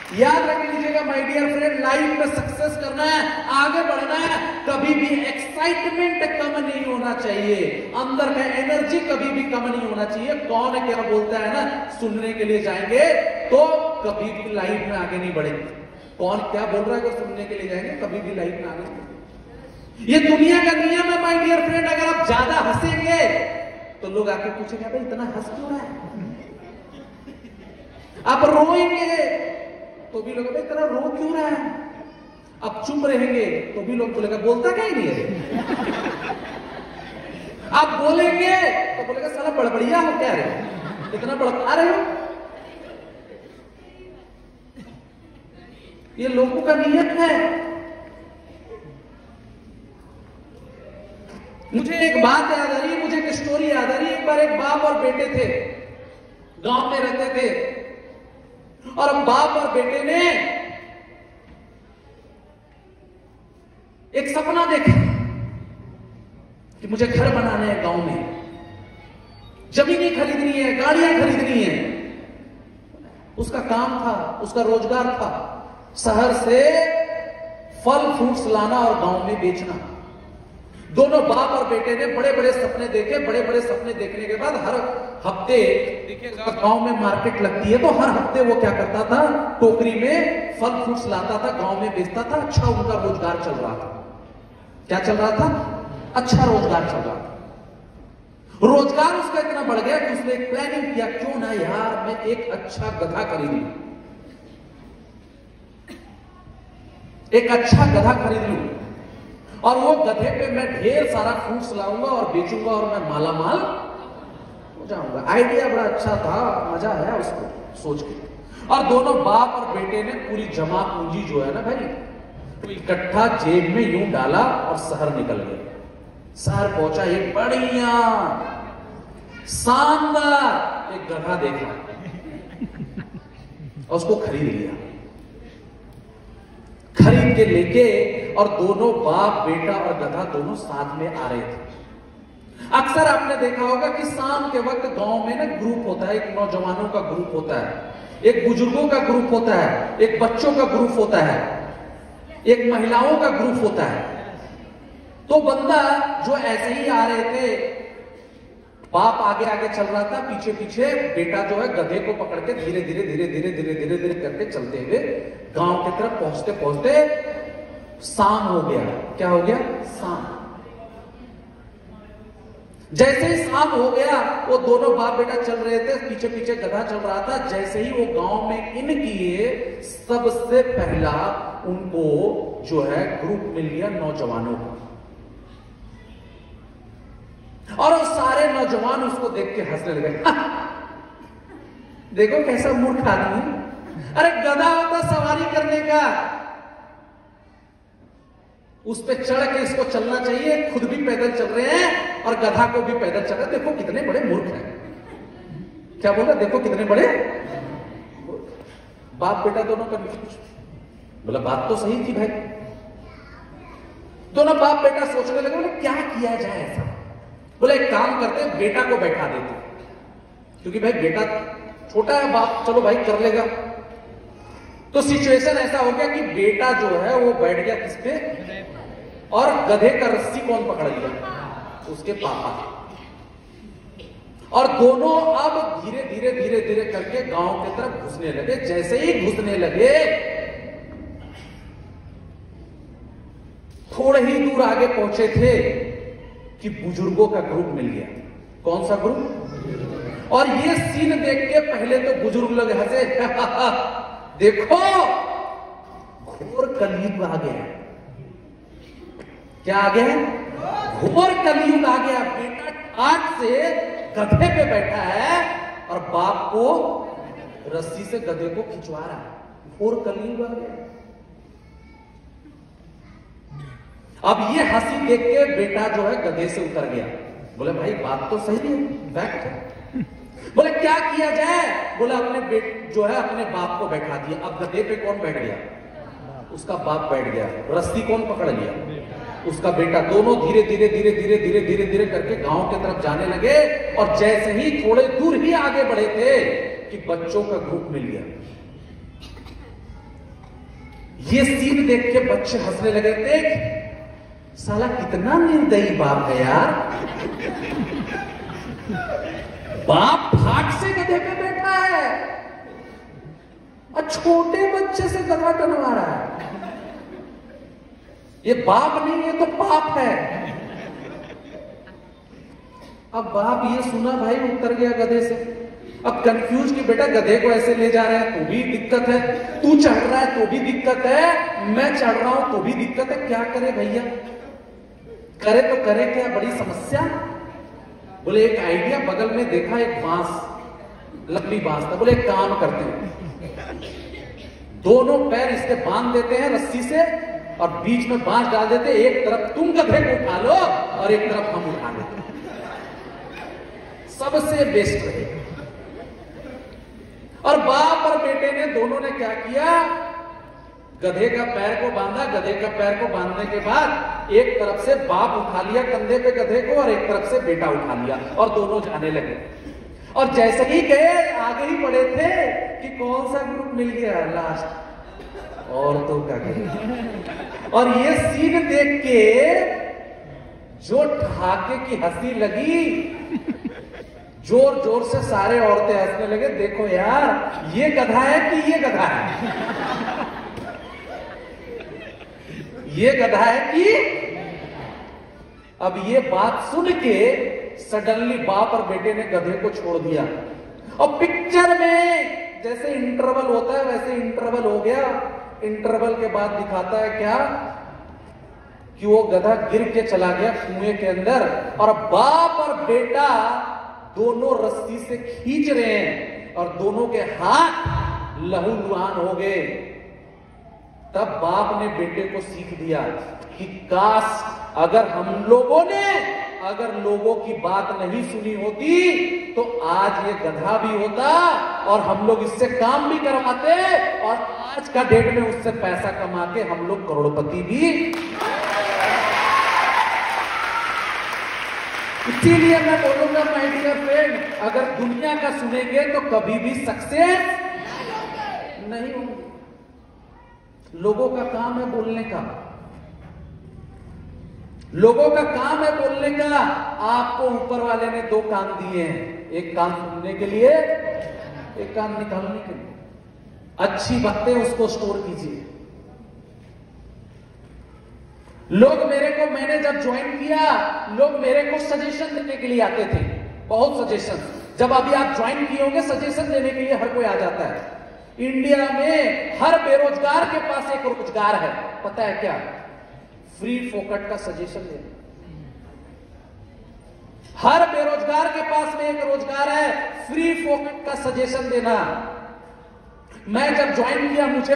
याद रख लीजिएगा माय डियर फ्रेंड, लाइफ में सक्सेस करना है, आगे बढ़ना है, कभी भी एक्साइटमेंट कम नहीं होना चाहिए, अंदर का एनर्जी कभी भी कम नहीं होना चाहिए। कौन है क्या बोलता है ना, सुनने के लिए जाएंगे तो कभी भी लाइफ में आगे नहीं बढ़ेंगे। कौन क्या बोल रहा है कि सुनने के लिए जाएंगे कभी भी लाइफ में आगे नहीं बढ़ेंगे। ये दुनिया का नियम है माय डियर फ्रेंड। अगर आप ज्यादा हंसेंगे तो लोग आके पूछेंगे भाई इतना हंस क्यों रहा है। आप रोएंगे तो भी लोग भाई इतना रो क्यों रहा है। अब चुप रहेंगे तो भी लोग बोलेगा बोलता क्या ही नहीं है। आप बोलेंगे तो बोलेगा साला बड़बड़िया हो क्या रे, इतना बड़बड़ा रहे हो। ये लोगों का नियत है। मुझे एक बात याद आ रही है, मुझे एक स्टोरी याद आ रही है। एक बार एक बाप और बेटे थे, गांव में रहते थे, और बाप और बेटे ने एक सपना देखा कि मुझे घर बनाना है, गांव में जमीनें खरीदनी है, गाड़ियां खरीदनी है। उसका काम था, उसका रोजगार था शहर से फल फ्रूट्स लाना और गांव में बेचना। दोनों बाप और बेटे ने बड़े बड़े सपने देखे। बड़े बड़े सपने देखने के बाद हर हफ्ते देखिएगा गांव में मार्केट लगती है, तो हर हफ्ते वो क्या करता था, टोकरी में फल फ्रूट्स लाता था, गांव में बेचता था। अच्छा उनका रोजगार चल रहा था। क्या चल रहा था? अच्छा रोजगार चल रहा था। रोजगार उसका इतना बढ़ गया कि उसने एक प्लानिंग किया, क्यों ना यार मैं एक अच्छा गधा खरीद लूं, एक अच्छा गधा खरीद लूं, और वो गधे पे मैं ढेर सारा फ्रूट्स लाऊंगा और बेचूंगा और मैं माला माल हो जाऊंगा। आइडिया बड़ा अच्छा था, मजा आया उसको सोच के। और दोनों बाप और बेटे ने पूरी जमा पूंजी जो है ना भाई, तो इकट्ठा जेब में यूं डाला और शहर निकल गए। शहर पहुंचा, एक बढ़िया शानदार एक गधा देखा और उसको खरीद लिया। खरीद के लेके और दोनों बाप बेटा और गधा दोनों साथ में आ रहे थे। अक्सर आपने देखा होगा कि शाम के वक्त गांव में ना ग्रुप होता है, एक नौजवानों का ग्रुप होता है, एक बुजुर्गों का ग्रुप होता है, एक बच्चों का ग्रुप होता है, एक महिलाओं का ग्रुप होता है। तो बंदा जो ऐसे ही आ रहे थे, बाप आगे आगे चल रहा था, पीछे पीछे बेटा जो है गधे को पकड़ के धीरे धीरे धीरे धीरे धीरे धीरे धीरे करके चलते हुए गांव की तरफ पहुंचते पहुंचते शाम हो गया। क्या हो गया? शाम। जैसे ही शाम हो गया, वो दोनों बाप बेटा चल रहे थे, पीछे पीछे गधा चल रहा था। जैसे ही वो गांव में इन किए, सबसे पहला उनको जो है ग्रुप मिल गया नौजवानों का, और वो सारे नौजवान उसको देख के हंसने लगे। देखो कैसा मूर्ख आदमी, अरे गधा होता सवारी करने का, उस पे चढ़ के इसको चलना चाहिए, खुद भी पैदल चल रहे हैं और गधा को भी पैदल चल रहे। देखो कितने बड़े मूर्ख हैं। क्या बोला? देखो कितने बड़े। बाप बेटा दोनों का बोला बात तो सही थी भाई। दोनों बाप बेटा सोचने लगे, बोले क्या किया जाए ऐसा। बोले एक काम करते हैं, बेटा को बैठा देते, क्योंकि भाई बेटा छोटा है, बाप चलो भाई कर लेगा। तो सिचुएशन ऐसा हो गया कि बेटा जो है वो बैठ गया किस पे, और गधे का रस्सी कौन पकड़ लिया? उसके पापा। और दोनों अब धीरे धीरे धीरे धीरे करके गांव की तरफ घुसने लगे। जैसे ही घुसने लगे, थोड़े ही दूर आगे पहुंचे थे कि बुजुर्गों का ग्रुप मिल गया। कौन सा ग्रुप? और ये सीन देख के पहले तो बुजुर्ग लोग हंसे, देखो घोर कलयुग आ गया। क्या आ गया? घोर कलयुग आ गया। बेटा आज से गधे पे बैठा है और बाप को रस्सी से गधे को खिंचवा रहा है। घोर कलयुग आ गया। अब ये हंसी देख के बेटा जो है गधे से उतर गया। बोले भाई बात तो सही है, फैक्ट है। बोले क्या किया जाए? बोले अपने जो है अपने बाप को बैठा दिया। अब गधे पे कौन बैठ गया? उसका बाप बैठ गया। रस्सी कौन पकड़ लिया? उसका बेटा। दोनों धीरे धीरे धीरे धीरे धीरे धीरे धीरे करके गांव की तरफ जाने लगे। और जैसे ही थोड़े दूर ही आगे बढ़े थे कि बच्चों का ग्रुप मिल गया। ये सीन देख के बच्चे हंसने लगे। देख साला कितना निर्दयी बाप है यार, बाप फाट से गधे पे बैठा है और छोटे बच्चे से गधा टनवा रहा है। ये बाप नहीं, ये तो पाप है। अब बाप ये सुना भाई, उतर गया गधे से। अब कंफ्यूज कि बेटा गधे को ऐसे ले जा रहे हैं तो भी दिक्कत है, तू चढ़ रहा है तो भी दिक्कत है, मैं चढ़ रहा हूं तो भी दिक्कत है, क्या करे भैया, करे तो करे क्या, बड़ी समस्या। बोले एक आइडिया, बगल में देखा एक बांस, लकड़ी बांस था। बोले एक काम करते हैं, दोनों पैर इसके बांध देते हैं रस्सी से और बीच में बांस डाल देते, एक तरफ तुम गधे को उठा लो और एक तरफ हम उठा लेते, सबसे बेस्ट रहेगा। और बाप और बेटे ने दोनों ने क्या किया, गधे का पैर को बांधा। गधे का पैर को बांधने के बाद एक तरफ से बाप उठा लिया कंधे पे गधे को और एक तरफ से बेटा उठा लिया और दोनों जाने लगे। और जैसे ही गए आगे ही बढ़े थे कि कौन सा ग्रुप मिल गया लास्ट, औरतों का ग्रुप। और ये सीन देख के जो ठहाके की हंसी लगी, जोर जोर से सारे औरतें हंसने लगे। देखो यार ये गधा है कि ये गधा है, ये गधा है कि। अब ये बात सुन के सडनली बाप और बेटे ने गधे को छोड़ दिया और पिक्चर में जैसे इंटरवल होता है वैसे इंटरवल हो गया। इंटरवल के बाद दिखाता है क्या कि वो गधा गिर के चला गया कुएं के अंदर और बाप और बेटा दोनों रस्सी से खींच रहे हैं और दोनों के हाथ लहूलुहान हो गए। तब बाप ने बेटे को सीख दिया कि काश अगर हम लोगों ने अगर लोगों की बात नहीं सुनी होती तो आज ये गधा भी होता और हम लोग इससे काम भी करवाते और आज का डेट में उससे पैसा कमा के हम लोग करोड़पति भी। इसीलिए मैं बोलूंगा माय डियर फ्रेंड, अगर दुनिया का सुनेंगे तो कभी भी सक्सेस नहीं होंगे। लोगों का काम है बोलने का, लोगों का काम है बोलने का। आपको ऊपर वाले ने दो कान दिए हैं, एक कान सुनने के लिए, एक कान निकालने के लिए। अच्छी बातें उसको स्टोर कीजिए। लोग मेरे को, मैंने जब ज्वाइन किया, लोग मेरे को सजेशन देने के लिए आते थे, बहुत सजेशन। जब अभी आप ज्वाइन किए होंगे सजेशन देने के लिए हर कोई आ जाता है। इंडिया में हर बेरोजगार के पास एक रोजगार है, पता है क्या? फ्री फोकट का सजेशन देना। हर बेरोजगार के पास में एक रोजगार है, फ्री फोकट का सजेशन देना। मैं जब ज्वाइन किया मुझे